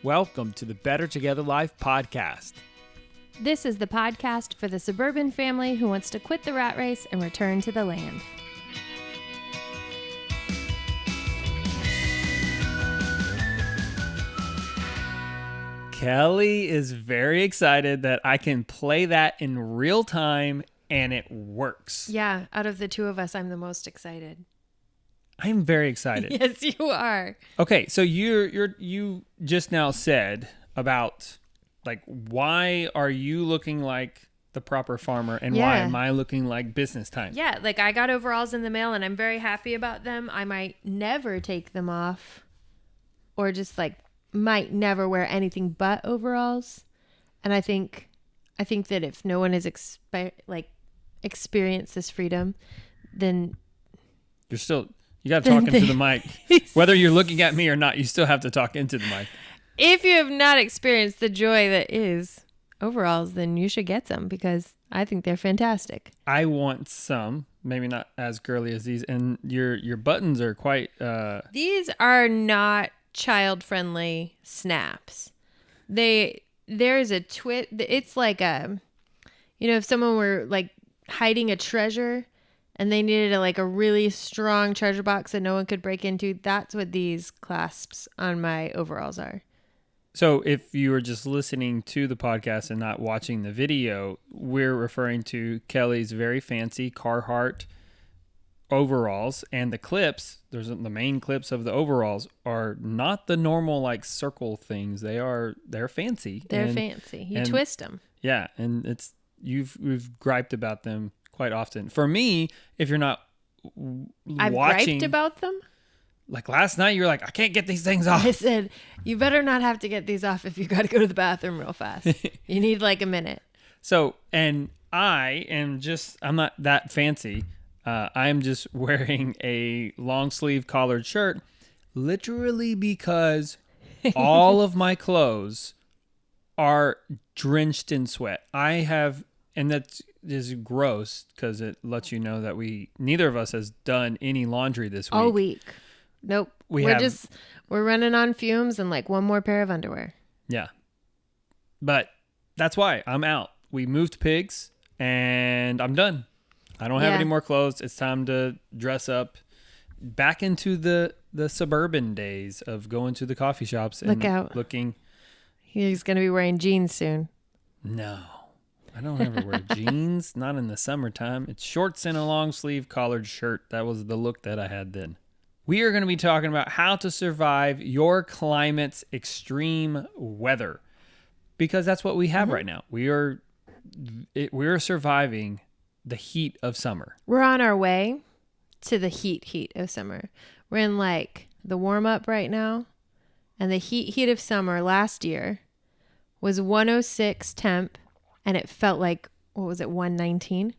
Welcome to the Better Together Life podcast. This is the podcast for the suburban family who wants to quit the rat race and return to the land. Kelly is very excited that I can play that in real time and it works. Yeah, out of the two of us, I'm the most excited. I'm very excited. Yes, you are. Okay, so you just now said about like why are you looking like the proper farmer and why am I looking like business time? Yeah, like I got overalls in the mail and I'm very happy about them. I might never take them off or just like might never wear anything but overalls. And I think that if no one has experienced this freedom, then you got to talk into the mic. Whether you're looking at me or not, you still have to talk into the mic. If you have not experienced the joy that is overalls, then you should get some because I think they're fantastic. I want some, maybe not as girly as these. And your buttons are quite... These are not child-friendly snaps. There's a twist. It's like if someone were like hiding a treasure and they needed a really strong treasure box that no one could break into, that's what these clasps on my overalls are. So if you were just listening to the podcast and not watching the video, we're referring to Kelly's very fancy Carhartt overalls, and the clips, the main clips of the overalls are not the normal circle things. They're fancy. They're fancy. You twist them. Yeah, and we've griped about them quite often. For me, if you're not I've watching, griped about them. Like last night, you were like, I can't get these things off. I said, you better not have to get these off if you got to go to the bathroom real fast. You need a minute. So, and I'm not that fancy. I'm just wearing a long sleeve collared shirt, literally because all of my clothes are drenched in sweat. And that is gross because it lets you know that neither of us has done any laundry this week. All week. Nope. We're running on fumes and one more pair of underwear. Yeah. But that's why I'm out. We moved pigs and I'm done. I don't have any more clothes. It's time to dress up back into the suburban days of going to the coffee shops and looking. He's going to be wearing jeans soon. No. I don't ever wear jeans, not in the summertime. It's shorts and a long sleeve collared shirt. That was the look that I had then. We are going to be talking about how to survive your climate's extreme weather because that's what we have right now. We're surviving the heat of summer. We're on our way to the heat of summer. We're in the warm up right now, and the heat of summer last year was 106 temp. And it felt like, 119?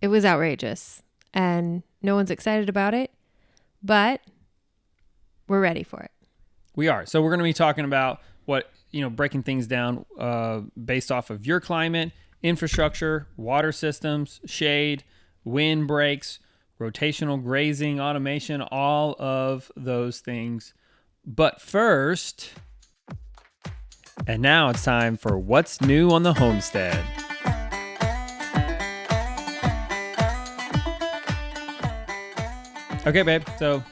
It was outrageous. And no one's excited about it. But we're ready for it. We are. So we're going to be talking about breaking things down based off of your climate, infrastructure, water systems, shade, wind breaks, rotational grazing, automation, all of those things. But first... And now it's time for What's New on the Homestead. Okay, babe. So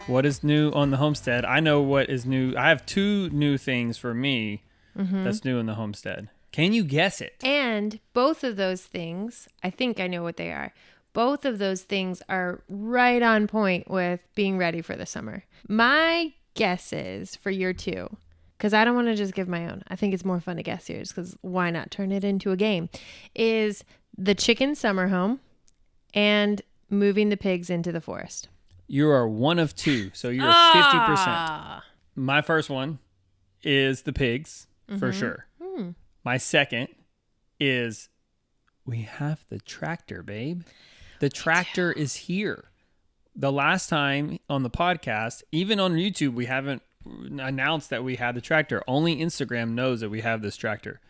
what is new on the homestead? I know what is new. I have two new things for me that's new in the homestead. Can you guess it? And both of those things, I think I know what they are. Both of those things are right on point with being ready for the summer. My guesses for year two, because I don't want to just give my own. I think it's more fun to guess yours because why not turn it into a game, is the chicken summer home and moving the pigs into the forest. You are one of two, so you're 50%. My first one is the pigs, for sure. My second is we have the tractor, babe. The tractor is here. The last time on the podcast, even on YouTube, we haven't announced that we had the tractor. Only Instagram knows that we have this tractor.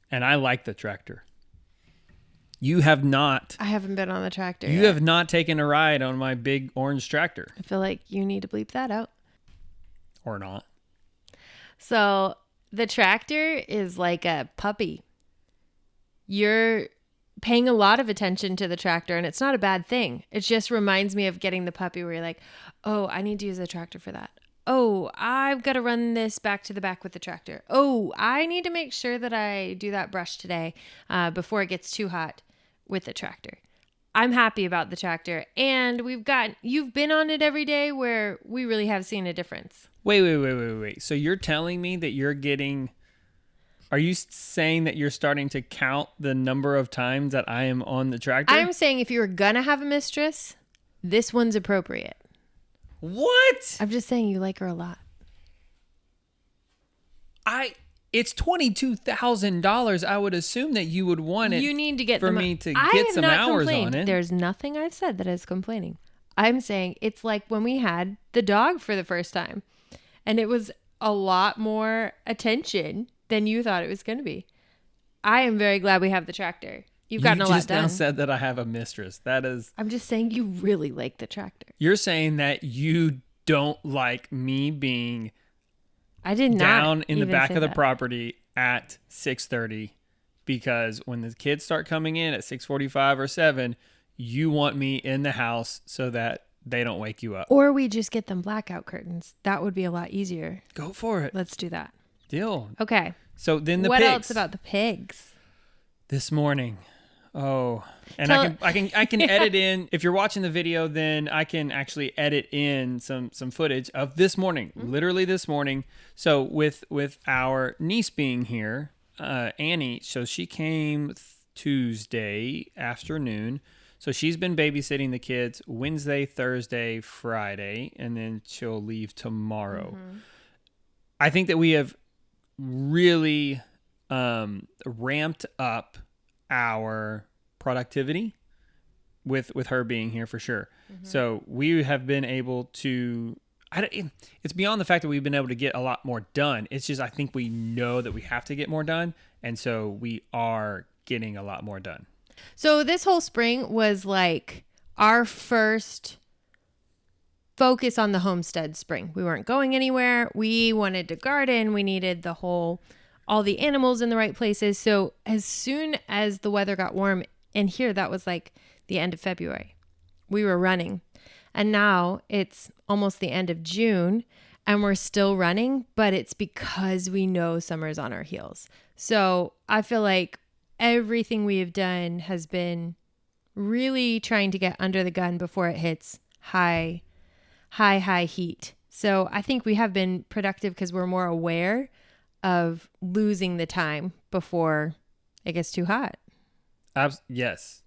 And I like the tractor. You have not. I haven't been on the tractor You yet. have not taken a ride on my big orange tractor. I feel like you need to bleep that out. Or not. So the tractor is like a puppy. You're paying a lot of attention to the tractor, and it's not a bad thing. It just reminds me of getting the puppy where you're like, oh, I need to use the tractor for that. Oh, I've got to run this back to the back with the tractor. Oh, I need to make sure that I do that brush today before it gets too hot with the tractor. I'm happy about the tractor, and you've been on it every day where we really have seen a difference. Wait. So you're telling me that are you saying that you're starting to count the number of times that I am on the tractor? I'm saying if you were going to have a mistress, this one's appropriate. What? I'm just saying you like her a lot. It's $22,000. I would assume that you would want it. You need to get for me to get some hours on it. There's nothing I've said that is complaining. I'm saying it's like when we had the dog for the first time, and it was a lot more attention than you thought it was going to be. I am very glad we have the tractor. You've gotten a lot done. You just now said that I have a mistress. That is... I'm just saying you really like the tractor. You're saying that you don't like me being I did not down in the back of the that. property at 6:30 because when the kids start coming in at 6:45 or 7, you want me in the house so that they don't wake you up. Or we just get them blackout curtains. That would be a lot easier. Go for it. Let's do that. Deal. Okay. So then the what pigs. What else about the pigs? This morning. Oh, and I can edit in. If you're watching the video, then I can actually edit in some footage of this morning, literally this morning. So with our niece being here, Annie, so she came Tuesday afternoon. So she's been babysitting the kids Wednesday, Thursday, Friday, and then she'll leave tomorrow. I think that we have really ramped up our productivity with her being here for sure. So we have been able to, it's beyond the fact that we've been able to get a lot more done. It's just, I think we know that we have to get more done. And so we are getting a lot more done. So this whole spring was like our first focus on the homestead spring. We weren't going anywhere. We wanted to garden. We needed all the animals in the right places. So as soon as the weather got warm, and here that was like the end of February, we were running. And now it's almost the end of June and we're still running, but it's because we know summer's on our heels. So I feel like everything we have done has been really trying to get under the gun before it hits high heat. So I think we have been productive because we're more aware of losing the time before it gets too hot. Yes.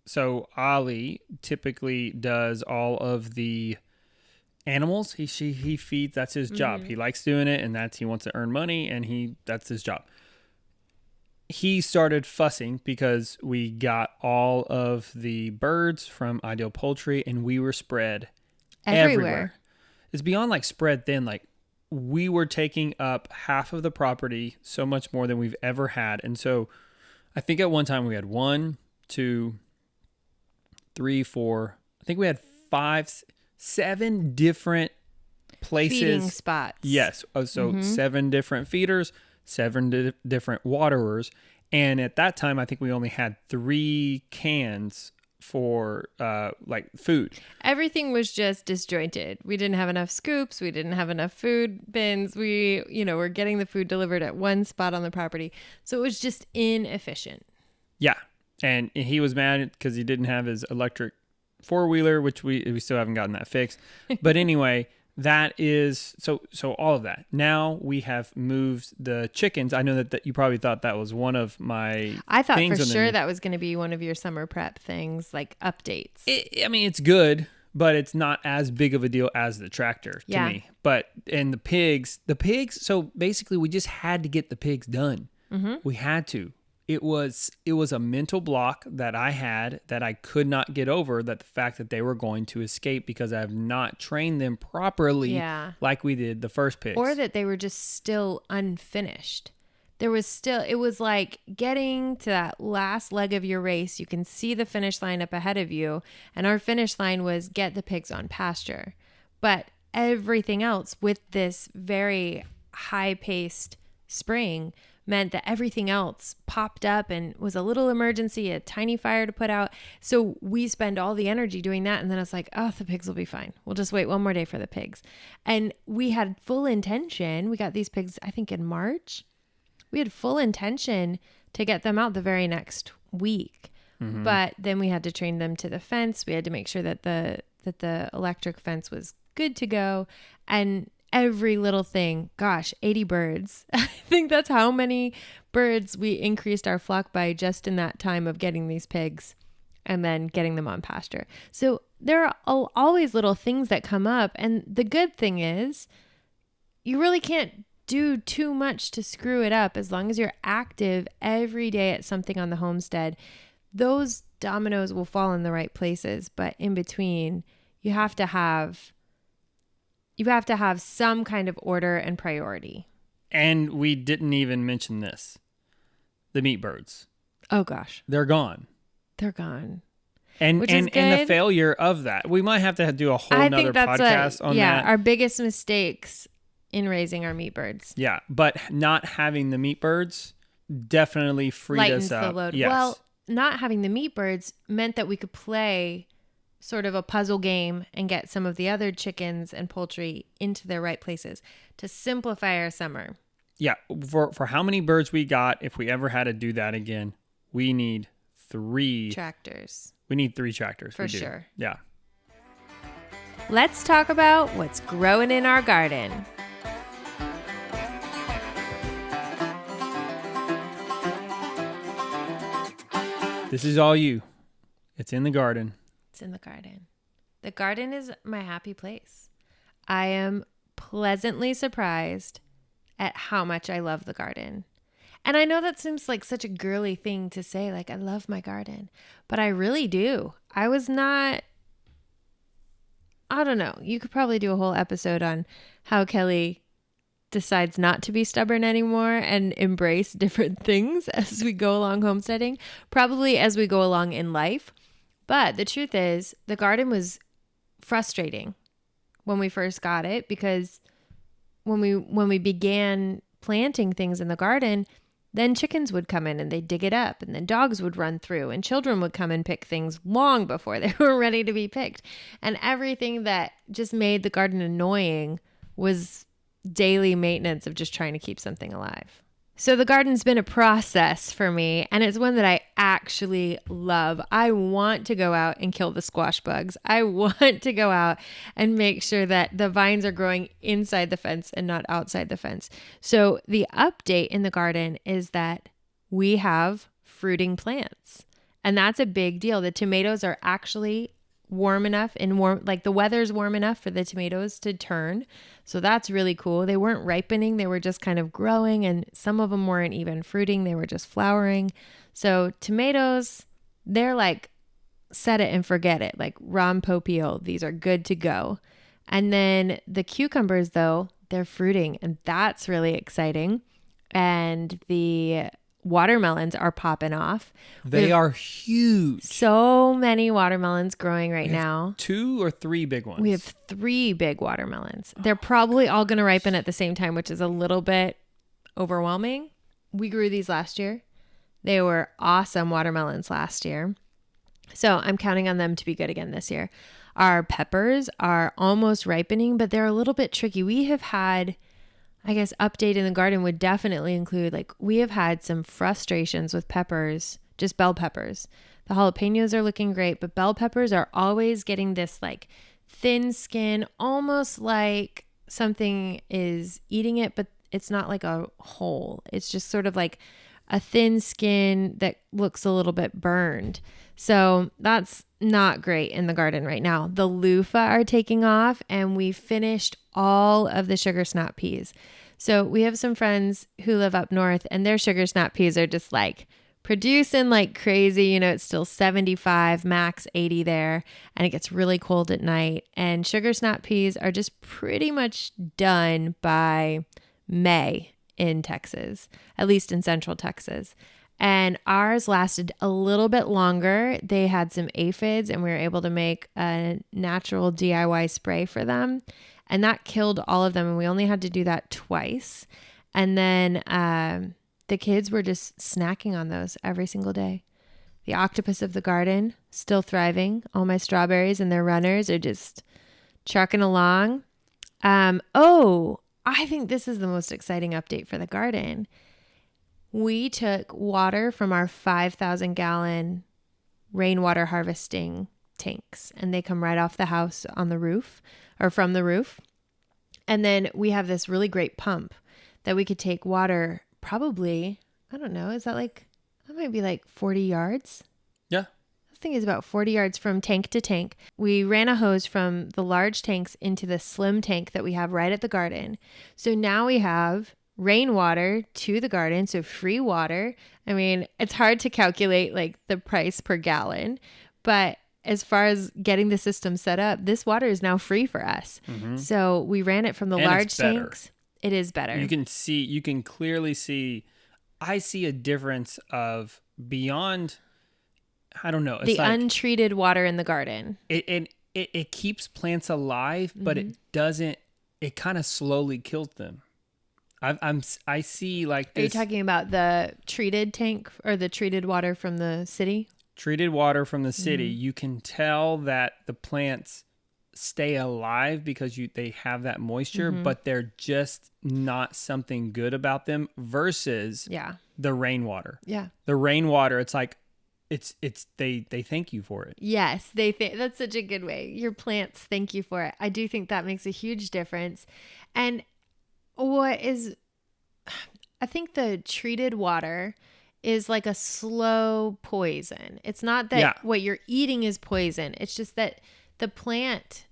So Ollie typically does all of the animals. He feeds. That's his job. He likes doing it, and he wants to earn money, and that's his job. He started fussing because we got all of the birds from Ideal Poultry, and we were spread everywhere. It's beyond like spread thin. Like we were taking up half of the property, so much more than we've ever had. And so I think at one time we had 1, 2, 3, 4. I think we had 5, 7 different places. Feeding spots. Yes. So 7 different feeders, 7 different waterers. And at that time, I think we only had 3 cans for like food. Everything was just disjointed. We didn't have enough scoops. We didn't have enough food bins. We, were getting the food delivered at one spot on the property. So it was just inefficient. Yeah. And he was mad because he didn't have his electric 4-wheeler, which we still haven't gotten that fixed. But anyway, that is so all of that. Now we have moved the chickens. I know that you probably thought that was one of my I thought for sure that was going to be one of your summer prep things, like updates. It's good, but it's not as big of a deal as the tractor to me. But and the pigs, so basically we just had to get the pigs done. We had to. It was a mental block that I had that I could not get over, that the fact that they were going to escape because I have not trained them properly like we did the first pigs. Or that they were just still unfinished. It was like getting to that last leg of your race. You can see the finish line up ahead of you. And our finish line was get the pigs on pasture. But everything else with this very high-paced spring meant that everything else popped up and was a little emergency, a tiny fire to put out. So we spend all the energy doing that. And then it's like, oh, the pigs will be fine. We'll just wait one more day for the pigs. And we had full intention. We got these pigs, I think in March. We had full intention to get them out the very next week. Mm-hmm. But then we had to train them to the fence. We had to make sure that the electric fence was good to go. And every little thing, gosh, 80 birds. I think that's how many birds we increased our flock by just in that time of getting these pigs and then getting them on pasture. So there are always little things that come up. And the good thing is you really can't do too much to screw it up as long as you're active every day at something on the homestead. Those dominoes will fall in the right places, but in between, you have to have some kind of order and priority. And we didn't even mention this. The meat birds. Oh gosh. They're gone. They're gone. And the failure of that. We might have to do a whole nother podcast on that. Yeah, our biggest mistakes in raising our meat birds. Yeah, but not having the meat birds definitely freed us up. The load. Yes. Well, not having the meat birds meant that we could play sort of a puzzle game and get some of the other chickens and poultry into their right places to simplify our summer. Yeah. For how many birds we got, if we ever had to do that again, we need 3 tractors. We need 3 tractors. For sure. Yeah. Let's talk about what's growing in our garden. This is all you. It's in the garden. It's in the garden. The garden is my happy place. I am pleasantly surprised at how much I love the garden. And I know that seems like such a girly thing to say, like, I love my garden, but I really do. I don't know. You could probably do a whole episode on how Kelly decides not to be stubborn anymore and embrace different things as we go along homesteading, probably as we go along in life. But the truth is, the garden was frustrating when we first got it, because when we began planting things in the garden, then chickens would come in and they'd dig it up, and then dogs would run through, and children would come and pick things long before they were ready to be picked. And everything that just made the garden annoying was daily maintenance of just trying to keep something alive. So the garden's been a process for me, and it's one that I actually love. I want to go out and kill the squash bugs. I want to go out and make sure that the vines are growing inside the fence and not outside the fence. So the update in the garden is that we have fruiting plants, and that's a big deal. The tomatoes are actually warm enough like the weather's warm enough for the tomatoes to turn. So that's really cool. They weren't ripening. They were just kind of growing, and some of them weren't even fruiting. They were just flowering. So tomatoes, they're like set it and forget it, like Ron Popeil. These are good to go. And then the cucumbers, though, they're fruiting, and that's really exciting. And the watermelons are popping off. They are huge. So many watermelons growing right now. 2 or 3 big ones. We have 3 big watermelons. They're probably all going to ripen at the same time, which is a little bit overwhelming. We grew these last year. They were awesome watermelons last year. So I'm counting on them to be good again this year. Our peppers are almost ripening, but they're a little bit tricky. We have had, I guess, update in the garden would definitely include, like, we have had some frustrations with peppers, just bell peppers. The jalapenos are looking great, but bell peppers are always getting this like thin skin, almost like something is eating it, but it's not like a hole. It's just sort of like a thin skin that looks a little bit burned. So that's not great in the garden right now. The loofah are taking off, and we finished all of the sugar snap peas. So we have some friends who live up north, and their sugar snap peas are just like producing like crazy. You know, it's still 75, max 80 there, and it gets really cold at night. And sugar snap peas are just pretty much done by May in Texas, at least in central Texas. And ours lasted a little bit longer. They had some aphids, and we were able to make a natural DIY spray for them. and that killed all of them. And we only had to do that twice. And then the kids were just snacking on those every single day. The octopus of the garden, still thriving. All my strawberries and their runners are just trucking along. I think this is the most exciting update for the garden. We took water from our 5,000 gallon rainwater harvesting tanks, and they come right off the house on the roof or from the roof. And then we have this really great pump that we could take water probably, I don't know, that might be like 40 yards. Yeah. I think it's about 40 yards from tank to tank. We ran a hose from the large tanks into the slim tank that we have right at the garden. So now we have rainwater to the garden, so free water. I mean, it's hard to calculate like the price per gallon, but as far as getting the system set up, this water is now free for us. Mm-hmm. So we ran it from the large tanks. It is better. You can clearly see, I see a difference of beyond, I don't know. It's the untreated water in the garden. It keeps plants alive, but it kind of slowly kills them. I see like this. Are you talking about the treated tank or the treated water from the city? Treated water from the city. You can tell that the plants stay alive because they have that moisture, but they're just not something good about them versus the rainwater. Yeah. The rainwater, it's like they thank you for it. Yes, that's such a good way. Your plants thank you for it. I do think that makes a huge difference. And I think the treated water is like a slow poison. It's not that what you're eating is poison. It's just that the plant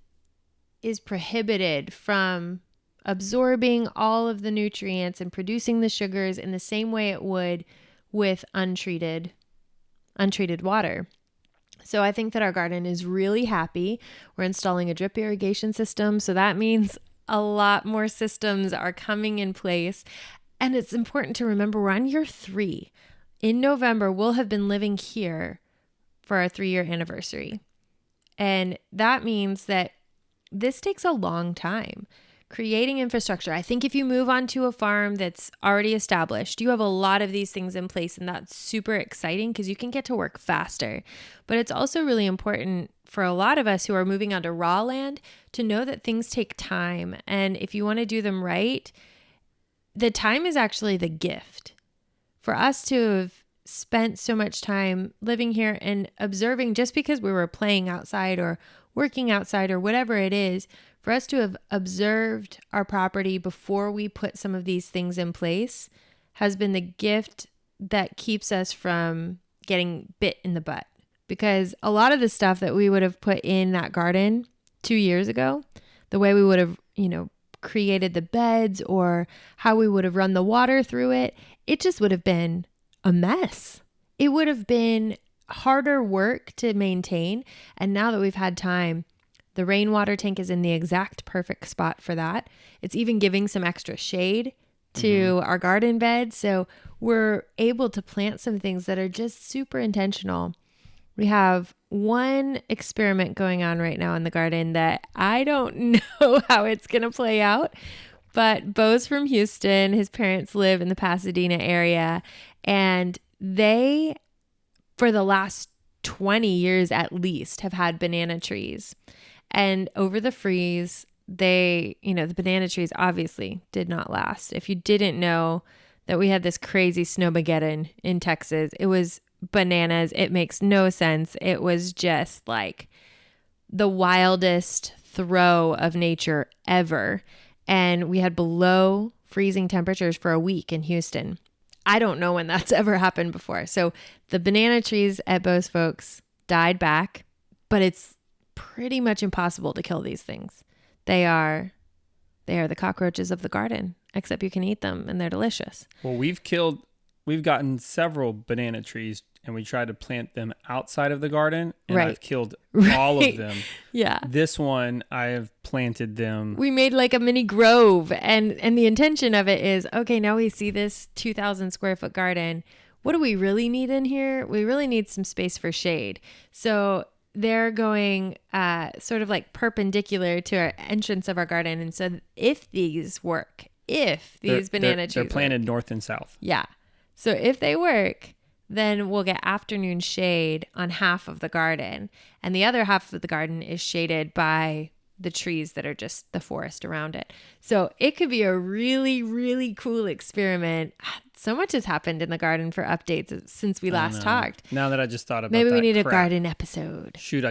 is prohibited from absorbing all of the nutrients and producing the sugars in the same way it would with untreated water. So I think that our garden is really happy. We're installing a drip irrigation system. So that means a lot more systems are coming in place. And it's important to remember we're on year 3. In November, we'll have been living here for our 3-year anniversary. And that means that this takes a long time. Creating infrastructure. I think if you move onto a farm that's already established, you have a lot of these things in place, and that's super exciting because you can get to work faster. But it's also really important for a lot of us who are moving onto raw land to know that things take time. And if you want to do them right, the time is actually the gift. For us to have spent so much time living here and observing, just because we were playing outside or working outside or whatever it is, for us to have observed our property before we put some of these things in place has been the gift that keeps us from getting bit in the butt. Because a lot of the stuff that we would have put in that garden 2 years ago, the way we would have, created the beds or how we would have run the water through it, it just would have been a mess. It would have been harder work to maintain. And now that we've had time, the rainwater tank is in the exact perfect spot for that. It's even giving some extra shade to our garden bed. So we're able to plant some things that are just super intentional. We have one experiment going on right now in the garden that I don't know how it's going to play out, but Bo's from Houston. His parents live in the Pasadena area, and they, for the last 20 years at least, have had banana trees. And over the freeze, the banana trees obviously did not last. If you didn't know that we had this crazy snowmageddon in Texas, it was bananas. It makes no sense. It was just like the wildest throw of nature ever. And we had below freezing temperatures for a week in Houston. I don't know when that's ever happened before. So the banana trees at Bo's folks died back, but it's pretty much impossible to kill these things. They are the cockroaches of the garden, except you can eat them and they're delicious. Well, we've gotten several banana trees and we tried to plant them outside of the garden, and I've killed all of them. Yeah. This one, I have planted them. We made like a mini grove, and the intention of it is, okay, now we see this 2,000 square foot garden. What do we really need in here? We really need some space for shade. So they're going sort of like perpendicular to our entrance of our garden. And so if these work, if these banana trees they're planted work, north and south. yeah. So if they work, then we'll get afternoon shade on half of the garden. And the other half of the garden is shaded by the trees that are just the forest around it. So it could be a really, really cool experiment. So much has happened in the garden for updates since we last talked. Now that I just thought about Maybe that we need crap. a garden episode. Shoot,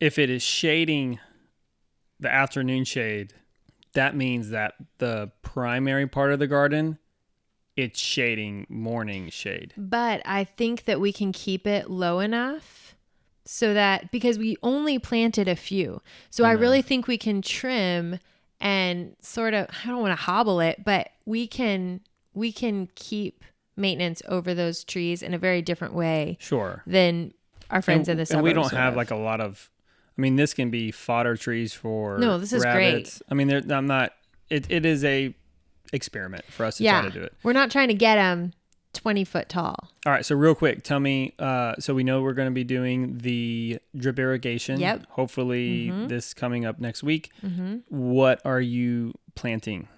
if it is shading the afternoon shade, that means that the primary part of the garden, it's shading morning shade. But I think that we can keep it low enough so that, because we only planted a few. So I really think we can trim and sort of, I don't want to hobble it, but we can keep maintenance over those trees in a very different way. Sure. Than our friends in the suburbs. And we don't have like a lot of, this can be fodder trees for No, this is rabbits. great. I'm not, it is a experiment for us to try to do it. We're not trying to get them 20 foot tall. All right. So real quick, tell me, so we know we're going to be doing the drip irrigation. Yep. Hopefully this coming up next week. Mm-hmm. What are you planting?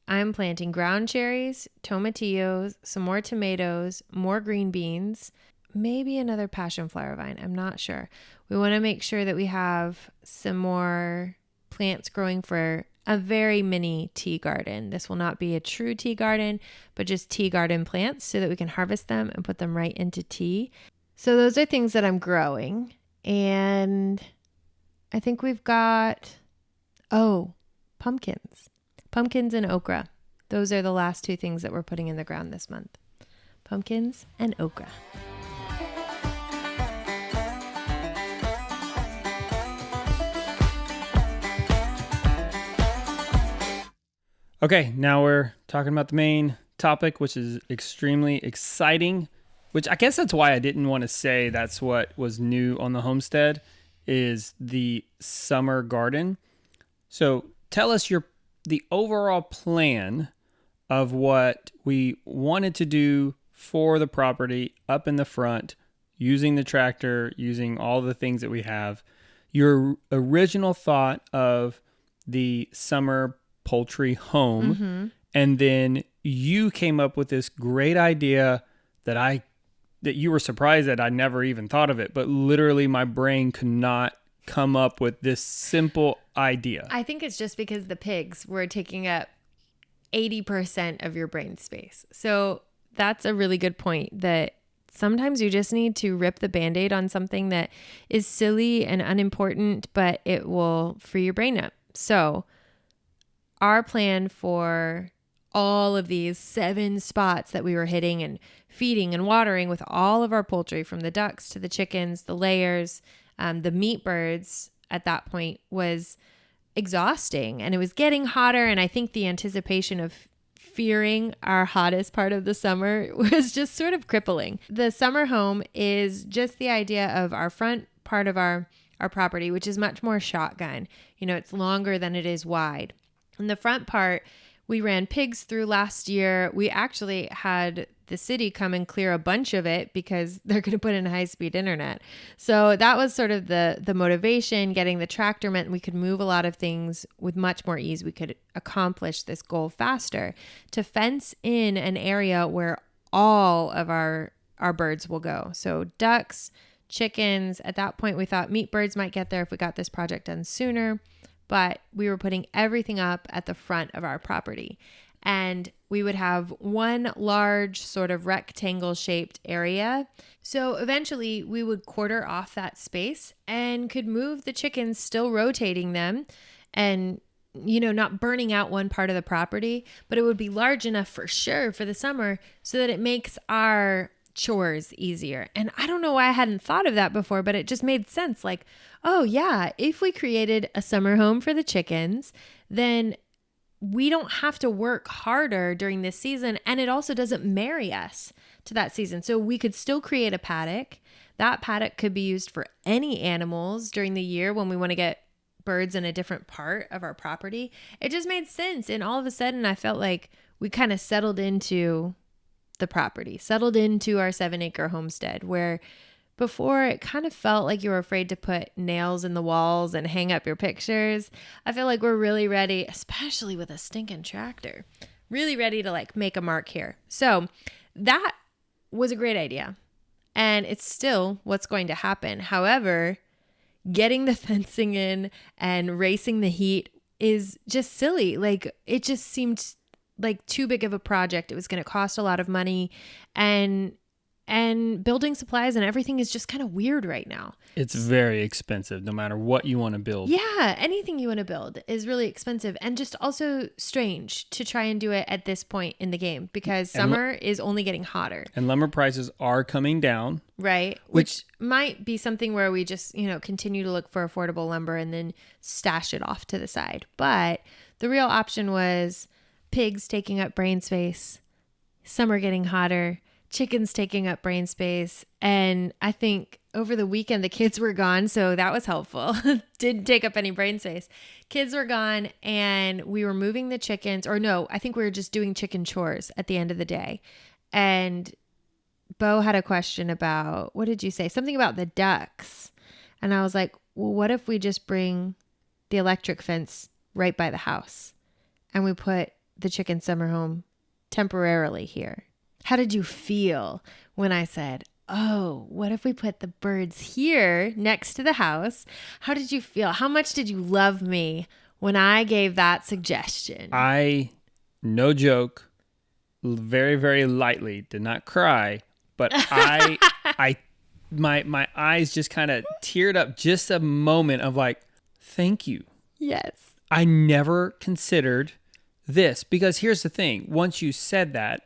I'm planting ground cherries, tomatillos, some more tomatoes, more green beans, maybe another passion flower vine. I'm not sure. We want to make sure that we have some more plants growing for a very mini tea garden. This will not be a true tea garden, but just tea garden plants so that we can harvest them and put them right into tea. So those are things that I'm growing. And I think we've got, pumpkins. Pumpkins and okra. Those are the last two things that we're putting in the ground this month. Pumpkins and okra. Okay, now we're talking about the main topic, which is extremely exciting, which I guess that's why I didn't want to say that's what was new on the homestead, is the summer garden. So tell us the overall plan of what we wanted to do for the property up in the front, using the tractor, using all the things that we have. Your original thought of the summer poultry home, and then you came up with this great idea that you were surprised that I never even thought of it, but literally my brain could not come up with this simple idea. I think it's just because the pigs were taking up 80% of your brain space. So that's a really good point, that sometimes you just need to rip the Band-Aid on something that is silly and unimportant, but it will free your brain up. So our plan for all of these 7 spots that we were hitting and feeding and watering with all of our poultry, from the ducks to the chickens, the layers, the meat birds at that point, was exhausting, and it was getting hotter. And I think the anticipation of fearing our hottest part of the summer was just sort of crippling. The summer home is just the idea of our front part of our property, which is much more shotgun. It's longer than it is wide. In the front part, we ran pigs through last year. We actually had the city come and clear a bunch of it because they're going to put in high-speed internet. So that was sort of the motivation. Getting the tractor meant we could move a lot of things with much more ease. We could accomplish this goal faster. To fence in an area where all of our birds will go. So ducks, chickens. At that point, we thought meat birds might get there if we got this project done sooner. But we were putting everything up at the front of our property. And we would have one large sort of rectangle shaped area. So eventually we would quarter off that space and could move the chickens, still rotating them and, not burning out one part of the property, but it would be large enough for sure for the summer so that it makes our chores easier. And I don't know why I hadn't thought of that before, but it just made sense. Like, oh yeah, if we created a summer home for the chickens, then we don't have to work harder during this season. And it also doesn't marry us to that season. So we could still create a paddock. That paddock could be used for any animals during the year when we want to get birds in a different part of our property. It just made sense. And all of a sudden I felt like we kind of settled into the property, settled into our 7-acre homestead, where before it kind of felt like you were afraid to put nails in the walls and hang up your pictures. I feel like we're really ready, especially with a stinking tractor, really ready to like make a mark here. So that was a great idea. And it's still what's going to happen. However, getting the fencing in and racing the heat is just silly. Like it just seemed like too big of a project. It was going to cost a lot of money, and building supplies and everything is just kind of weird right now. It's very expensive no matter what you want to build. Yeah, anything you want to build is really expensive, and just also strange to try and do it at this point in the game because summer is only getting hotter. And lumber prices are coming down. Right. Which might be something where we just, continue to look for affordable lumber and then stash it off to the side. But the real option was pigs taking up brain space, summer getting hotter, chickens taking up brain space. And I think over the weekend, the kids were gone. So that was helpful. Didn't take up any brain space. Kids were gone and we were moving the chickens, or no, I think we were just doing chicken chores at the end of the day. And Bo had a question about, what did you say? Something about the ducks. And I was like, well, what if we just bring the electric fence right by the house and we put the chicken summer home temporarily here? How did you feel when I said, oh, what if we put the birds here next to the house? How did you feel? How much did you love me when I gave that suggestion? No joke, very, very lightly, did not cry, but my eyes just kind of teared up just a moment of like, thank you. Yes. I never considered this, because here's the thing. Once you said that,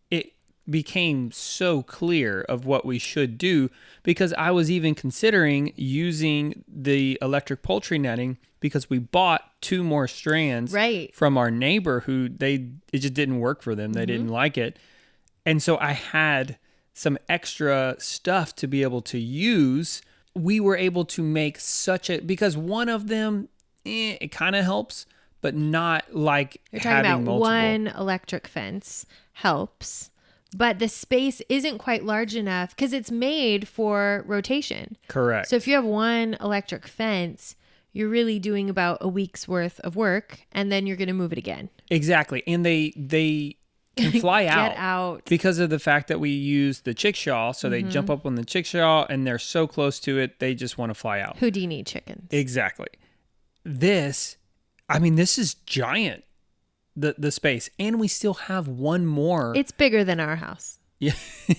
it became so clear of what we should do, because I was even considering using the electric poultry netting because we bought 2 more strands from our neighbor who it just didn't work for them. They didn't like it. And so I had some extra stuff to be able to use. We were able to make because one of them, it kind of helps, but not like You're having talking about multiple. One electric fence helps, but the space isn't quite large enough because it's made for rotation. Correct. So if you have one electric fence, you're really doing about a week's worth of work, and then you're going to move it again. Exactly. And they can fly Get out. because of the fact that we use the chickshaw. So they jump up on the chickshaw and they're so close to it, they just want to fly out. Houdini chickens. Exactly. This is giant, the space. And we still have one more. It's bigger than our house. Yeah.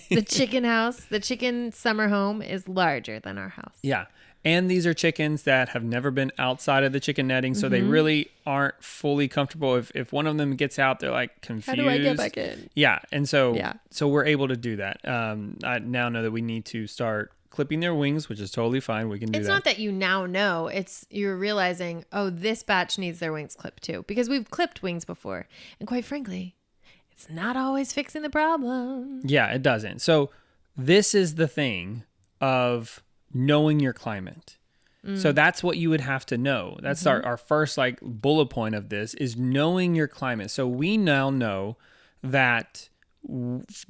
The chicken summer home is larger than our house. Yeah. And these are chickens that have never been outside of the chicken netting, so they really aren't fully comfortable. If one of them gets out, they're like confused. How do I get back in? Yeah, and so we're able to do that. I now know that we need to start clipping their wings, which is totally fine. We can do that. It's not that you now know. It's you're realizing, oh, this batch needs their wings clipped too. Because we've clipped wings before. And quite frankly, it's not always fixing the problem. Yeah, it doesn't. So this is the thing of knowing your climate. So that's what you would have to know. That's our first like bullet point of this is knowing your climate. So we now know that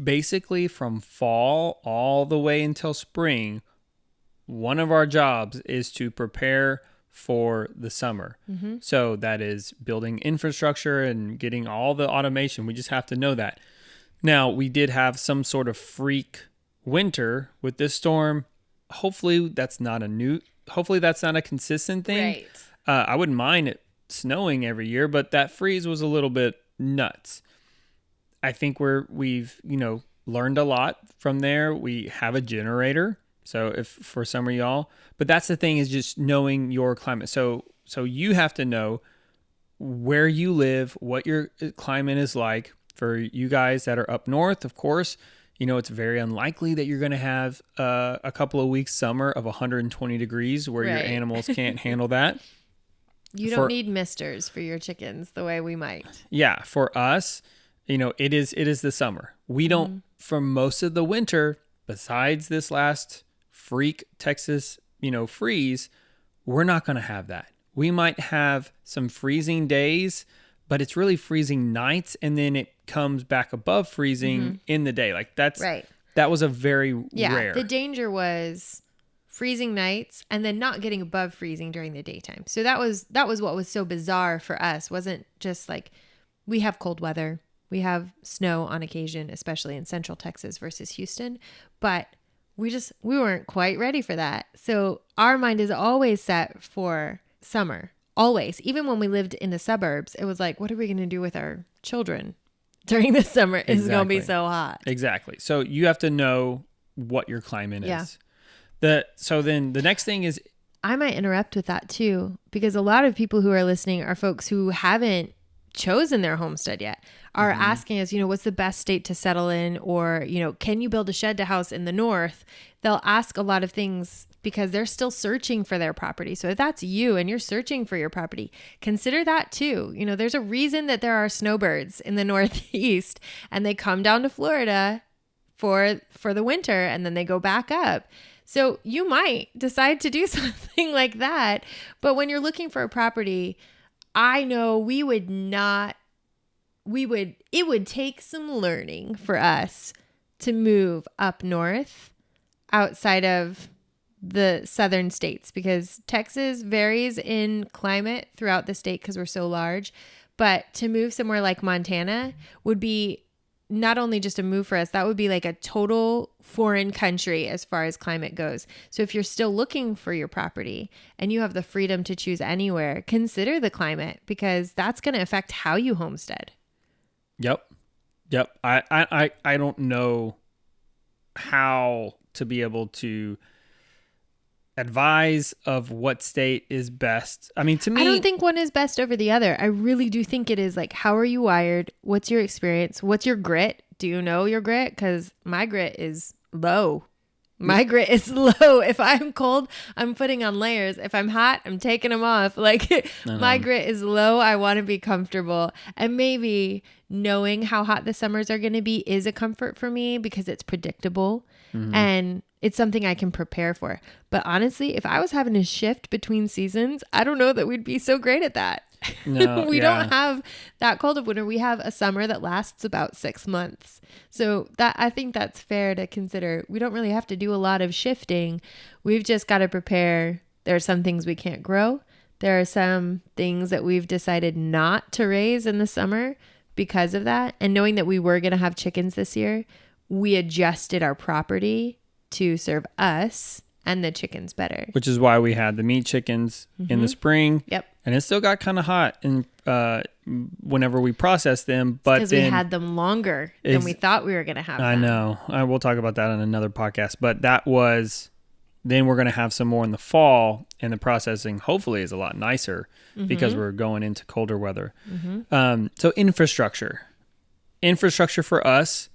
basically from fall all the way until spring, one of our jobs is to prepare for the summer. So that is building infrastructure and getting all the automation. We just have to know that. Now, we did have some sort of freak winter with this storm. Hopefully that's not a consistent thing. Right. I wouldn't mind it snowing every year, but that freeze was a little bit nuts. I think we've learned a lot from there. We have a generator, so if for some of y'all, but that's the thing is just knowing your climate. So you have to know where you live, what your climate is like. For you guys that are up north, of course, it's very unlikely that you're going to have a couple of weeks summer of 120 degrees where your animals can't handle that. You don't need misters for your chickens the way we might. Yeah, for us, it is the summer. We don't, for most of the winter, besides this last freak Texas, freeze, we're not going to have that. We might have some freezing days, but it's really freezing nights, and then it comes back above freezing in the day. Like that's that was a very rare. The danger was freezing nights and then not getting above freezing during the daytime. So that was what was so bizarre for us. Wasn't just like we have cold weather. We have snow on occasion, especially in Central Texas versus Houston, but we weren't quite ready for that. So our mind is always set for summer, always. Even when we lived in the suburbs, it was like, what are we going to do with our children during the summer? It's going to be so hot. Exactly. So you have to know what your climate is. So then the next thing is, I might interrupt with that too, because a lot of people who are listening are folks who haven't chosen their homestead yet, are asking us, what's the best state to settle in? Or, can you build a shed to house in the north? They'll ask a lot of things because they're still searching for their property. So if that's you and you're searching for your property, consider that too. There's a reason that there are snowbirds in the Northeast and they come down to Florida for the winter and then they go back up. So you might decide to do something like that. But when you're looking for a property, I know it would take some learning for us to move up north outside of the southern states, because Texas varies in climate throughout the state because we're so large. But to move somewhere like Montana would be not only just a move for us, that would be like a total foreign country as far as climate goes. So if you're still looking for your property and you have the freedom to choose anywhere, consider the climate, because that's going to affect how you homestead. Yep. I don't know how to be able to advise of what state is best. I mean, to me, I don't think one is best over the other. I really do think it is like, how are you wired? What's your experience? What's your grit? Do you know your grit? Because my grit is low. My grit is low. If I'm cold, I'm putting on layers. If I'm hot, I'm taking them off. Like my grit is low. I want to be comfortable. And maybe knowing how hot the summers are going to be is a comfort for me because it's predictable and it's something I can prepare for. But honestly, if I was having to shift between seasons, I don't know that we'd be so great at that. No, we don't have that cold of winter. We have a summer that lasts about 6 months. So that, I think that's fair to consider. We don't really have to do a lot of shifting. We've just got to prepare. There are some things we can't grow. There are some things that we've decided not to raise in the summer because of that. And knowing that we were going to have chickens this year, we adjusted our property to serve us and the chickens better. Which is why we had the meat chickens in the spring. Yep. And it still got kind of hot whenever we processed them. But because we had them longer than we thought we were going to have them. I know. We'll talk about that on another podcast. But that was, then we're going to have some more in the fall. And the processing hopefully is a lot nicer because we're going into colder weather. So infrastructure. Infrastructure for us,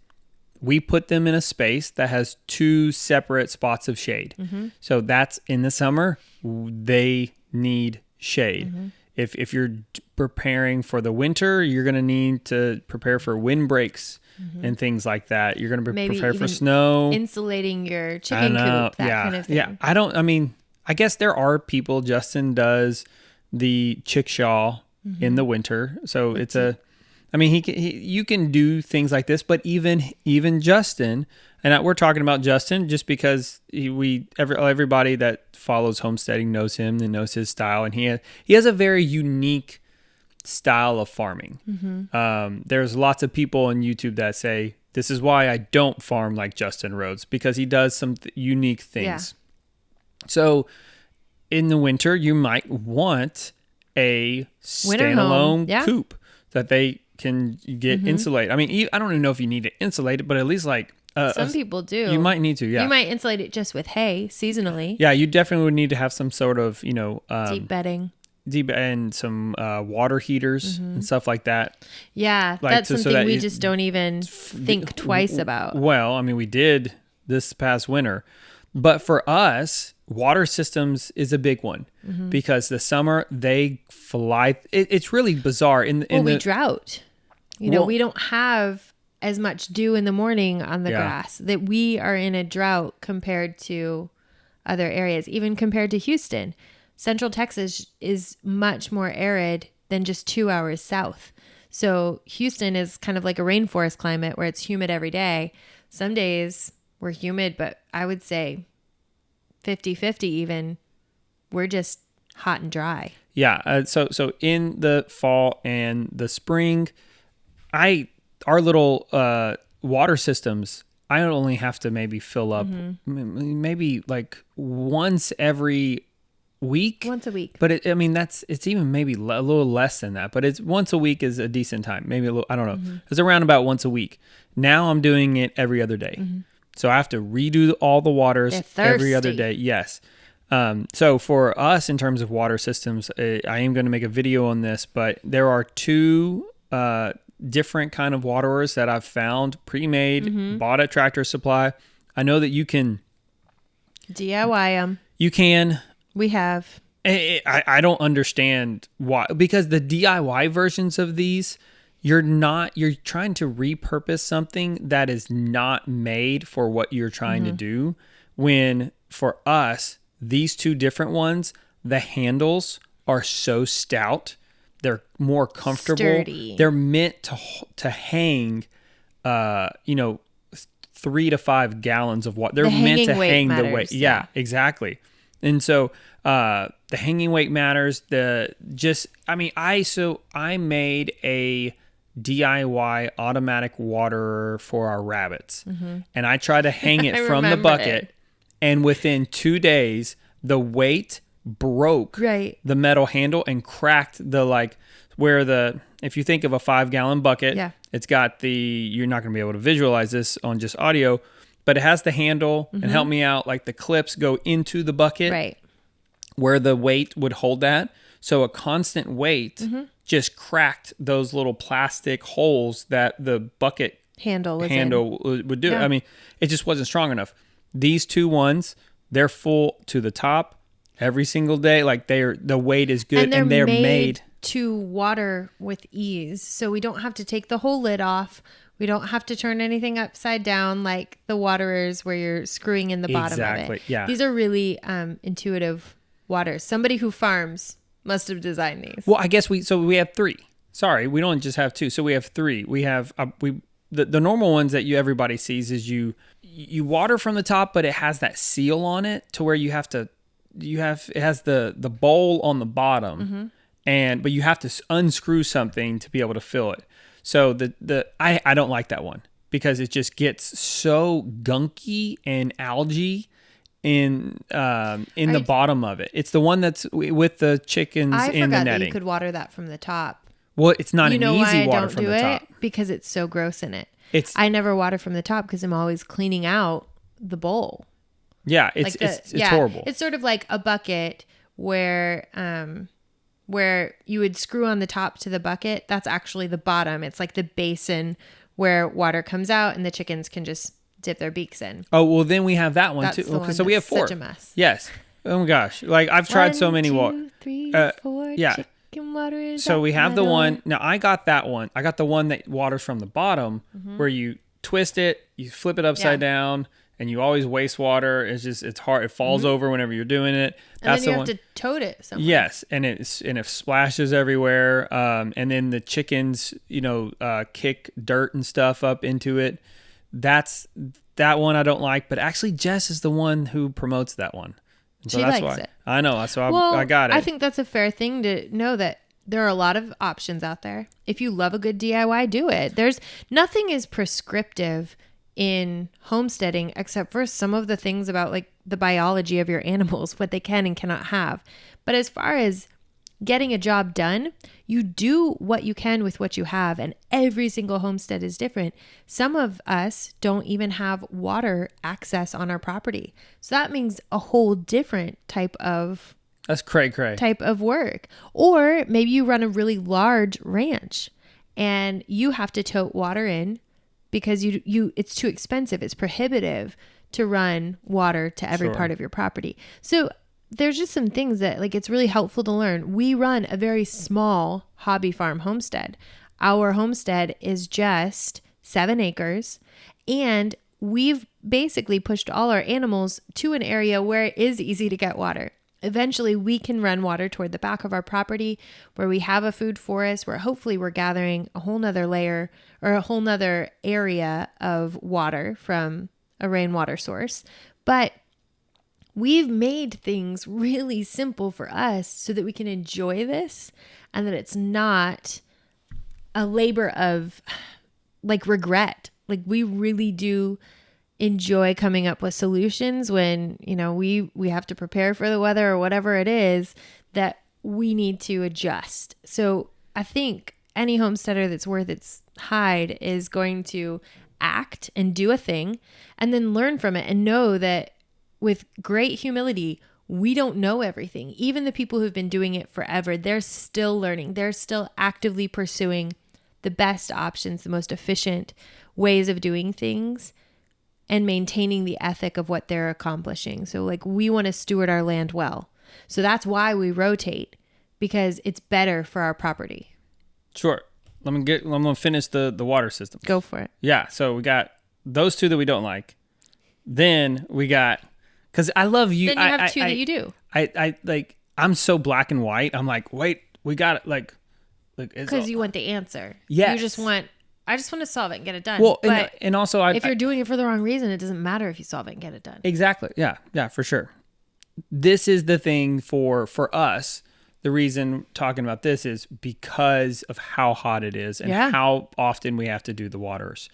we put them in a space that has 2 separate spots of shade. So that's in the summer, they need shade. If you're preparing for the winter, you're going to need to prepare for windbreaks and things like that. You're going to prepare for snow. Insulating your chicken coop, that kind of thing. Yeah, I guess there are people, Justin does the chickshaw in the winter. So it's you can do things like this, but even Justin, and we're talking about Justin just because everybody that follows homesteading knows him and knows his style, and he has a very unique style of farming. There's lots of people on YouTube that say this is why I don't farm like Justin Rhodes, because he does some unique things. So in the winter, you might want a standalone coop that they can get insulated. I mean, I don't even know if you need to insulate it, but at least like some people do. You might need to, yeah. You might insulate it just with hay seasonally. Yeah, you definitely would need to have some sort of, deep bedding. And some water heaters and stuff like that. Yeah, like that's something we just don't even think twice about. Well, I mean, we did this past winter, but for us, water systems is a big one because the summer they fly. It's really bizarre. We drought. We don't have as much dew in the morning on the grass, that we are in a drought compared to other areas, even compared to Houston. Central Texas is much more arid than just 2 hours south. So Houston is kind of like a rainforest climate where it's humid every day. Some days we're humid, but I would say 50-50 even. We're just hot and dry. Yeah. So in the fall and the spring, our little water systems, I only have to maybe fill up maybe like once every week. Once a week. But it's even maybe a little less than that. But it's once a week is a decent time. Maybe a little, I don't know. It's around about once a week. Now I'm doing it every other day. So I have to redo all the waters every other day. Yes. So for us, in terms of water systems, I am going to make a video on this, but there are two different kind of waterers that I've found pre-made, bought at Tractor Supply. I know that you can DIY them. You can. We have. I don't understand why, because the DIY versions of these, you're trying to repurpose something that is not made for what you're trying to do. When for us, these two different ones, the handles are so stout. They're more comfortable. Sturdy. They're meant to hang, 3 to 5 gallons of water. They're meant to hang the weight. Yeah, exactly. And so the hanging weight matters. I made a DIY automatic waterer for our rabbits, and I tried to hang it from the bucket, and within 2 days, the weight broke the metal handle and cracked if you think of a 5-gallon bucket, it's got you're not going to be able to visualize this on just audio, but it has the handle, and help me out, like the clips go into the bucket where the weight would hold that. So a constant weight just cracked those little plastic holes that the bucket handle would do. Yeah. It just wasn't strong enough. These two ones, they're full to the top every single day. Like the weight is good, and they're made to water with ease. So we don't have to take the whole lid off. We don't have to turn anything upside down like the waterers where you're screwing in the bottom of it. Yeah. These are really intuitive waters. Somebody who farms must have designed these. Well, I guess we have 3. Sorry, we don't just have 2. So we have 3. We have the normal ones that everybody sees is you water from the top, but it has that seal on it to where it has the bowl on the bottom, but you have to unscrew something to be able to fill it. So I don't like that one because it just gets so gunky and algae in the bottom of it. It's the one that's with the chickens in the netting. I forgot that you could water that from the top. Well, it's not an easy water from the top. Because it's so gross in it. I never water from the top because I'm always cleaning out the bowl. Yeah, it's horrible. It's sort of like a bucket where you would screw on the top to the bucket. That's actually the bottom. It's like the basin where water comes out and the chickens can just dip their beaks in. Oh, well, then we have that one too. Okay, so we have 4. Such a mess. Yes. Oh my gosh. Like I've tried so many water. 1, 2, 3, 4. Yeah. Chicken water is so we have the one. Now I got that one. I got the one that waters from the bottom where you twist it, you flip it upside down, and you always waste water. It's hard. It falls over whenever you're doing it. That's and then you have to tote it somewhere. Yes, and it splashes everywhere. And then the chickens, kick dirt and stuff up into it. That one I don't like, but actually Jess is the one who promotes that one. So she likes it. I know. So I got it. I think that's a fair thing to know, that there are a lot of options out there. If you love a good DIY, do it. Nothing is prescriptive in homesteading except for some of the things about like the biology of your animals, what they can and cannot have. But as far as getting a job done, you do what you can with what you have, and every single homestead is different. Some of us don't even have water access on our property. So that means a whole different type of type of work. Or maybe you run a really large ranch and you have to tote water in because it's too expensive. It's prohibitive to run water to every part of your property. So there's just some things that it's really helpful to learn. We run a very small hobby farm homestead. Our homestead is just 7 acres, and we've basically pushed all our animals to an area where it is easy to get water. Eventually, we can run water toward the back of our property where we have a food forest, where hopefully we're gathering a whole nother layer or a whole nother area of water from a rainwater source. But we've made things really simple for us so that we can enjoy this and that it's not a labor of like regret. Like we really do enjoy coming up with solutions when, you know, we have to prepare for the weather or whatever it is that we need to adjust. So I think any homesteader that's worth its hide is going to act and do a thing and then learn from it and know that with great humility, we don't know everything. Even the people who've been doing it forever, they're still learning. They're still actively pursuing the best options, the most efficient ways of doing things and maintaining the ethic of what they're accomplishing. So like we want to steward our land well. So that's why we rotate, because it's better for our property. Sure. I'm gonna finish the water system. Go for it. Yeah. So we got those two that we don't like. Then we got, because I love you. Then you have two that you do. I like, I'm so black and white. I'm like, wait, we got it. Like because you want the answer. Yes. You just want, I just want to solve it and get it done. Well, but and also if you're doing it for the wrong reason, it doesn't matter if you solve it and get it done. Exactly. Yeah, for sure. This is the thing for us. The reason talking about this is because of how hot it is and how often we have to do the waters.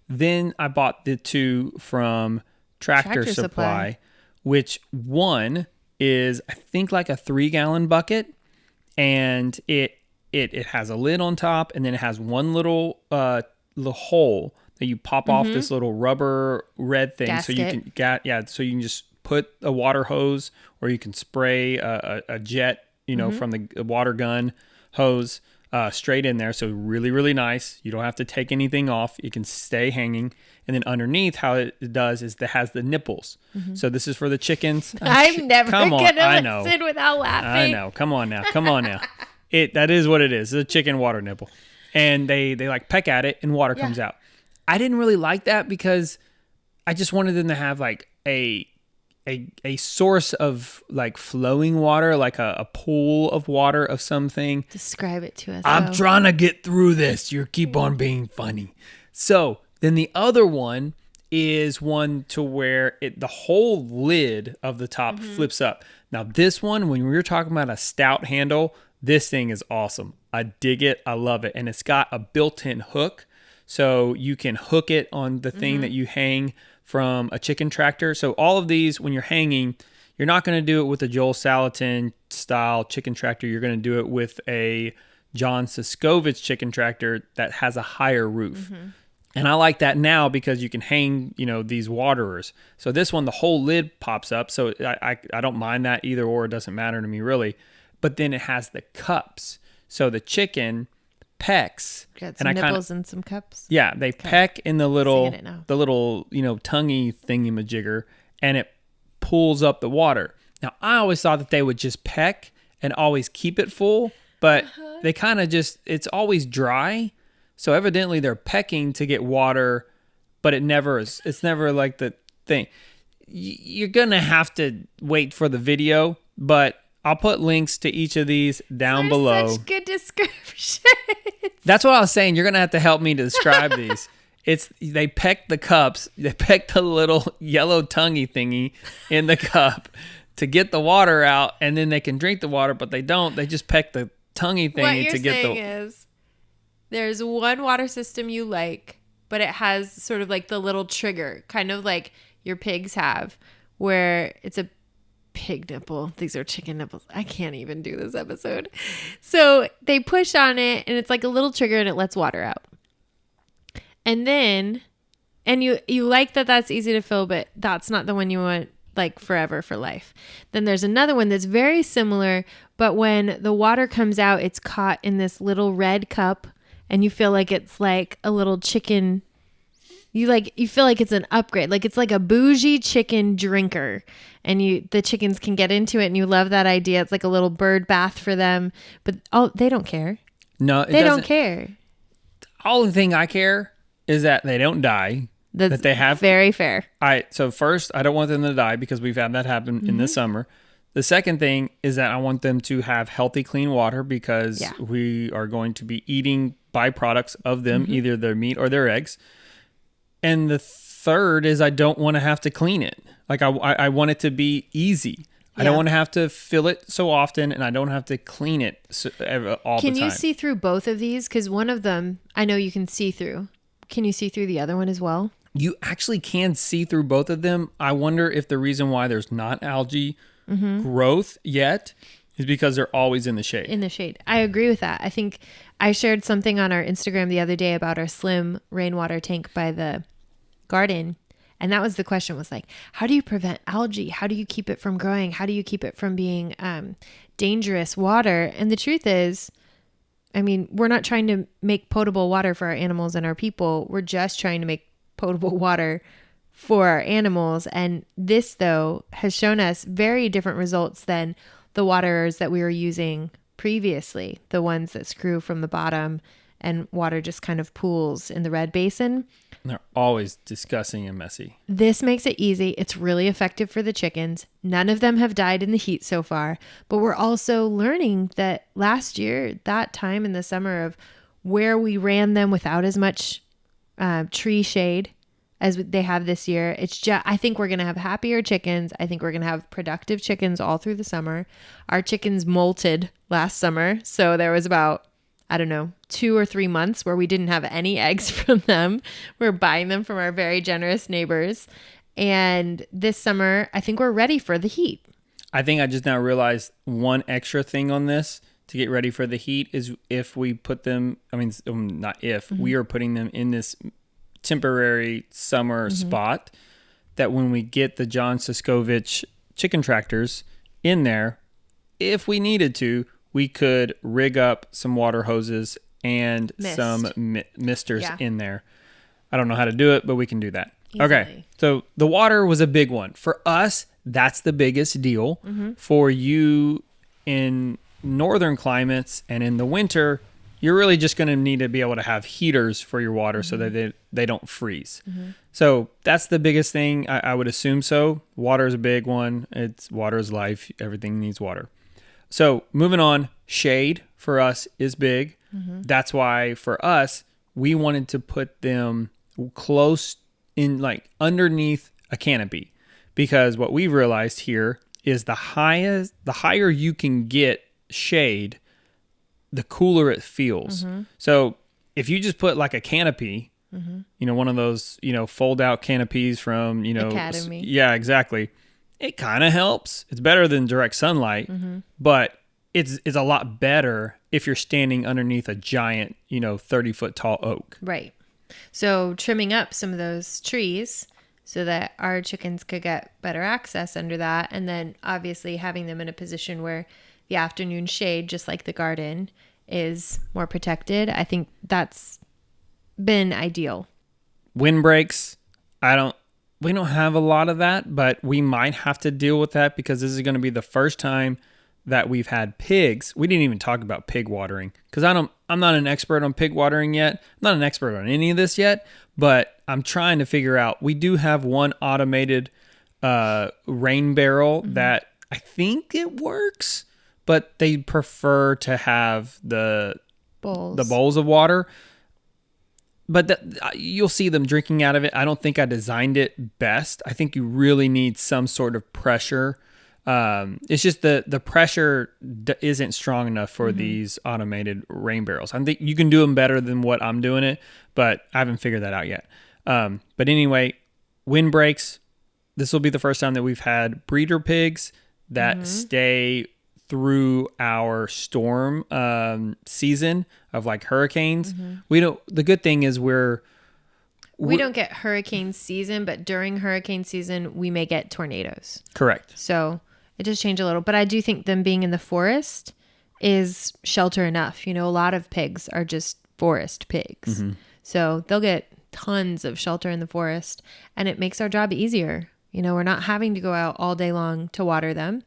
Then I bought the two from Tractor Supply, which one is, I think, like a 3-gallon bucket, and it has a lid on top, and then it has one little hole that you pop off this little rubber red thing. Gasket. So you can just put a water hose, or you can spray a jet, from the water gun hose straight in there. So really, really nice. You don't have to take anything off. It can stay hanging. And then underneath, how it does is it has the nipples. So this is for the chickens. I'm never going to listen without laughing. I know. Come on now. That is what it is. It's a chicken water nipple. And they like peck at it and water comes out. I didn't really like that because I just wanted them to have like a source of like flowing water, like a pool of water of something. Describe it to us. I'm trying to get through this. You keep on being funny. So then the other one is one to where the whole lid of the top flips up. Now this one, when we were talking about a stout handle, this thing is awesome. I dig it. I love it. And it's got a built-in hook. So you can hook it on the thing that you hang from a chicken tractor. So all of these, when you're hanging, you're not going to do it with a Joel Salatin style chicken tractor. You're going to do it with a John Siskovich chicken tractor that has a higher roof. And I like that now because you can hang, these waterers. So this one, the whole lid pops up. So I don't mind that either or. It doesn't matter to me really. But then it has the cups. So the chicken pecks. Got some nipples and some cups. Yeah, they peck in the little tonguey thingy-majigger, and it pulls up the water. Now, I always thought that they would just peck and always keep it full, but they kind of it's always dry. So evidently they're pecking to get water, but it's never like the thing. You're going to have to wait for the video, but I'll put links to each of these down below. Such good description. That's what I was saying. You're going to have to help me to describe these. They peck the cups. They peck the little yellow tonguey thingy in the cup to get the water out, and then they can drink the water, but they don't. They just peck the tonguey thingy to get the... What you're saying is there's one water system you like, but it has sort of like the little trigger, kind of like your pigs have, where it's a pig nipple. These are chicken nipples. I can't even do this episode. So they push on it and it's like a little trigger and it lets water out. And then, and you like that's easy to fill, but that's not the one you want like forever for life. Then there's another one that's very similar, but when the water comes out, it's caught in this little red cup and you feel like it's like a little chicken. You feel like it's an upgrade. Like it's like a bougie chicken drinker and the chickens can get into it and you love that idea. It's like a little bird bath for them, but they don't care. No, they don't care. The only thing I care is that they don't die. That they have very fair. So first, I don't want them to die because we've had that happen in the summer. The second thing is that I want them to have healthy, clean water because we are going to be eating byproducts of them, either their meat or their eggs. And the third is I don't want to have to clean it. Like I want it to be easy. I don't want to have to fill it so often, and I don't have to clean it all the time. Can you see through both of these? Because one of them, I know you can see through. Can you see through the other one as well? You actually can see through both of them. I wonder if the reason why there's not algae growth yet is because they're always in the shade. In the shade. I agree with that. I think I shared something on our Instagram the other day about our slim rainwater tank by the garden. And that was the question, was like, how do you prevent algae? How do you keep it from growing? How do you keep it from being dangerous water? And the truth is, I mean, we're not trying to make potable water for our animals and our people. We're just trying to make potable water for our animals. And this, though, has shown us very different results than the waters that we were using previously, the ones that screw from the bottom and water just kind of pools in the red basin. They're always disgusting and messy. This makes it easy. It's really effective for the chickens. None of them have died in the heat so far, but we're also learning that last year, that time in the summer of where we ran them without as much tree shade as they have this year, it's just, I think we're going to have happier chickens. I think we're going to have productive chickens all through the summer. Our chickens molted last summer. So there was about, I don't know, 2 or 3 months where we didn't have any eggs from them. We're buying them from our very generous neighbors. And this summer, I think we're ready for the heat. I think I just now realized one extra thing on this to get ready for the heat is if we put them, I mean, not if, we are putting them in this temporary summer spot, that when we get the John Siskovich chicken tractors in there, if we needed to, we could rig up some water hoses and some misters in there. I don't know how to do it, but we can do that. Easily. Okay. So the water was a big one. For us, that's the biggest deal. For you in northern climates and in the winter, you're really just going to need to be able to have heaters for your water so that they don't freeze. So that's the biggest thing. I would assume so. Water is a big one. Water is life. Everything needs water. So moving on, shade for us is big. That's why for us, we wanted to put them close in, like underneath a canopy, because what we've realized here is the higher you can get shade, the cooler it feels. So if you just put like a canopy, one of those, fold out canopies from, Academy. Yeah, exactly. It kind of helps. It's better than direct sunlight, but it's a lot better if you're standing underneath a giant, 30-foot tall oak. Right. So trimming up some of those trees so that our chickens could get better access under that. And then obviously having them in a position where the afternoon shade, just like the garden, is more protected. I think that's been ideal. Windbreaks. We don't have a lot of that, but we might have to deal with that because this is going to be the first time that we've had pigs. We didn't even talk about pig watering because I'm not an expert on pig watering yet. I'm not an expert on any of this yet, but I'm trying to figure out. We do have one automated rain barrel that I think it works, but they prefer to have the bowls of water. But you'll see them drinking out of it. I don't think I designed it best. I think you really need some sort of pressure. It's just the pressure isn't strong enough for these automated rain barrels. I think you can do them better than what I'm doing it, but I haven't figured that out yet. But anyway, windbreaks. This will be the first time that we've had breeder pigs that stay through our storm season of like hurricanes. The good thing is we don't get hurricane season, but during hurricane season we may get tornadoes. Correct. So it does change a little, but I do think them being in the forest is shelter enough. A lot of pigs are just forest pigs. So they'll get tons of shelter in the forest, and it makes our job easier. We're not having to go out all day long to water them.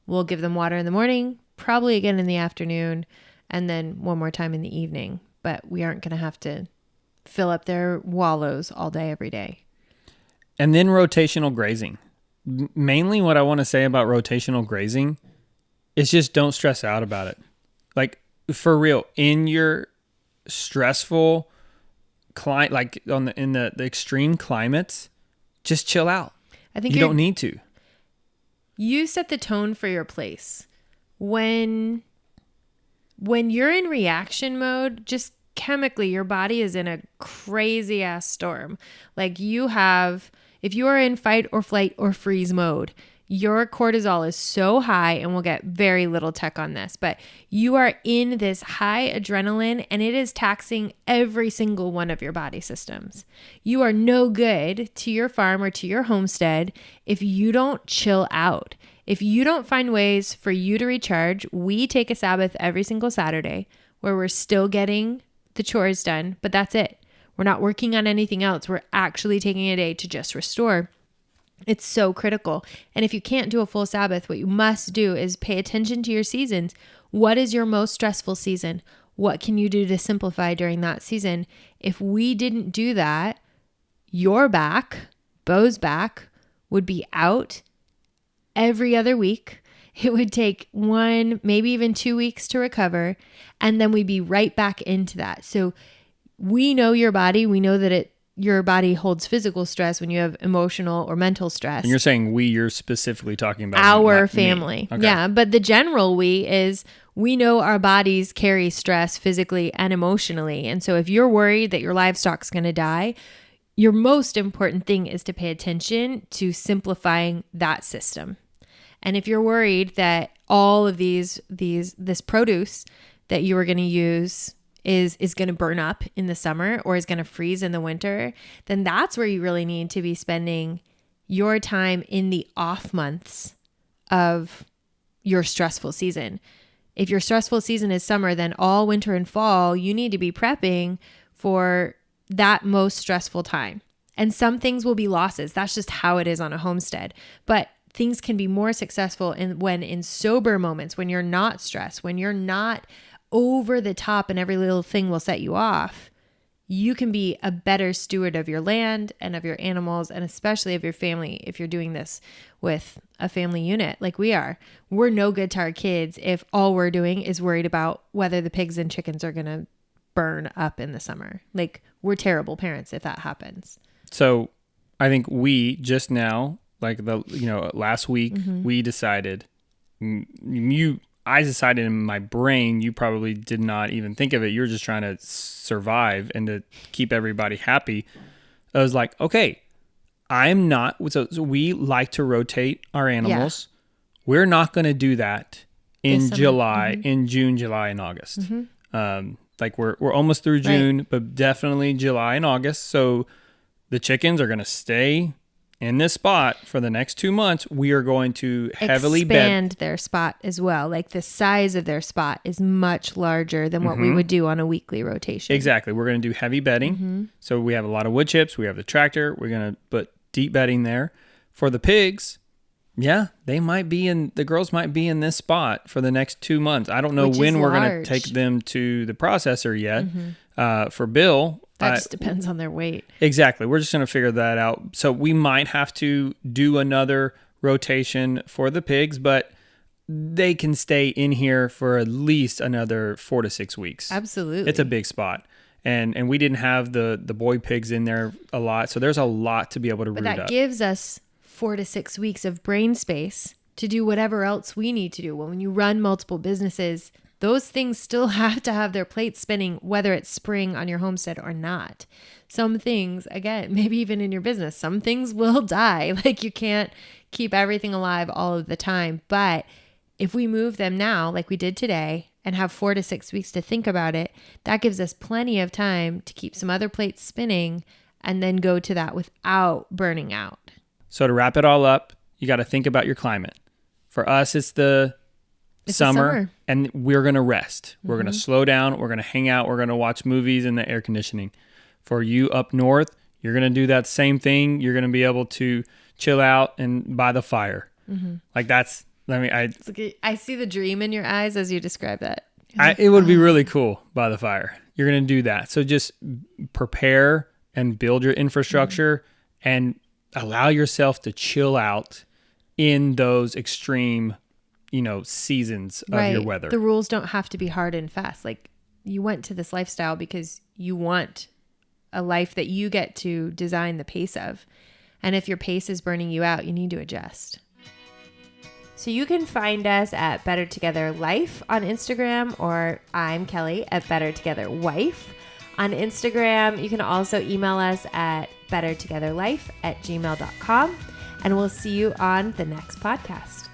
We'll give them water in the morning, probably again in the afternoon, and then one more time in the evening. But we aren't going to have to fill up their wallows all day, every day. And then rotational grazing. Mainly what I want to say about rotational grazing is just don't stress out about it. Like, for real, in your stressful climate, like in the extreme climates, just chill out. I think you don't need to. You set the tone for your place. When you're in reaction mode, just chemically, your body is in a crazy ass storm. Like if you are in fight or flight or freeze mode, your cortisol is so high, and we'll get very little tech on this, but you are in this high adrenaline and it is taxing every single one of your body systems. You are no good to your farm or to your homestead if you don't chill out. If you don't find ways for you to recharge. We take a Sabbath every single Saturday where we're still getting the chores done, but that's it. We're not working on anything else. We're actually taking a day to just restore. It's so critical. And if you can't do a full Sabbath, what you must do is pay attention to your seasons. What is your most stressful season? What can you do to simplify during that season? If we didn't do that, your back, Bo's back, would be out every other week. It would take 1, maybe even 2 weeks to recover. And then we'd be right back into that. So we know your body. We know that your body holds physical stress when you have emotional or mental stress. And you're saying you're specifically talking about our family. Okay. Yeah. But the general is we know our bodies carry stress physically and emotionally. And so if you're worried that your livestock's going to die, your most important thing is to pay attention to simplifying that system. And if you're worried that all of this produce that you are going to use is going to burn up in the summer or is going to freeze in the winter, then that's where you really need to be spending your time in the off months of your stressful season. If your stressful season is summer, then all winter and fall, you need to be prepping for that most stressful time. And some things will be losses. That's just how it is on a homestead. But things can be more successful when in sober moments, when you're not stressed, when you're not over the top and every little thing will set you off. You can be a better steward of your land and of your animals, and especially of your family if you're doing this with a family unit like we are. We're no good to our kids if all we're doing is worried about whether the pigs and chickens are going to burn up in the summer. Like, we're terrible parents if that happens. So I think we just now, last week, we decided, I decided in my brain, you probably did not even think of it. You were just trying to survive and to keep everybody happy. I was like, okay, I'm not. So we like to rotate our animals. Yeah. We're not going to do that in July, in June, July, and August. We're almost through June, right, but definitely July and August. So the chickens are going to stay in this spot for the next 2 months. We are going to heavily expand their spot as well. Like, the size of their spot is much larger than what we would do on a weekly rotation. Exactly. We're going to do heavy bedding. So we have a lot of wood chips. We have the tractor. We're going to put deep bedding there. For the pigs, yeah, the girls might be in this spot for the next 2 months. I don't know when we're going to take them to the processor yet. For Bill, that just depends on their weight. Exactly. We're just going to figure that out. So we might have to do another rotation for the pigs, but they can stay in here for at least another 4 to 6 weeks. Absolutely. It's a big spot. And we didn't have the boy pigs in there a lot. So there's a lot to be able to root up. But that gives us 4 to 6 weeks of brain space to do whatever else we need to do. When you run multiple businesses, those things still have to have their plates spinning, whether it's spring on your homestead or not. Some things, again, maybe even in your business, some things will die. Like, you can't keep everything alive all of the time. But if we move them now, like we did today, and have 4 to 6 weeks to think about it, that gives us plenty of time to keep some other plates spinning and then go to that without burning out. So to wrap it all up, you got to think about your climate. For us, it's the summer, and we're going to rest. We're going to slow down. We're going to hang out. We're going to watch movies in the air conditioning. For you up north, you're going to do that same thing. You're going to be able to chill out and by the fire. Like, that's, I see the dream in your eyes as you describe that. It would be really cool by the fire. You're going to do that. So just prepare and build your infrastructure and allow yourself to chill out in those extreme seasons of your weather. The rules don't have to be hard and fast. Like, you went to this lifestyle because you want a life that you get to design the pace of. And if your pace is burning you out, you need to adjust. So you can find us at Better Together Life on Instagram, or I'm Kelly at Better Together Wife on Instagram. You can also email us at bettertogetherlife@gmail.com, and we'll see you on the next podcast.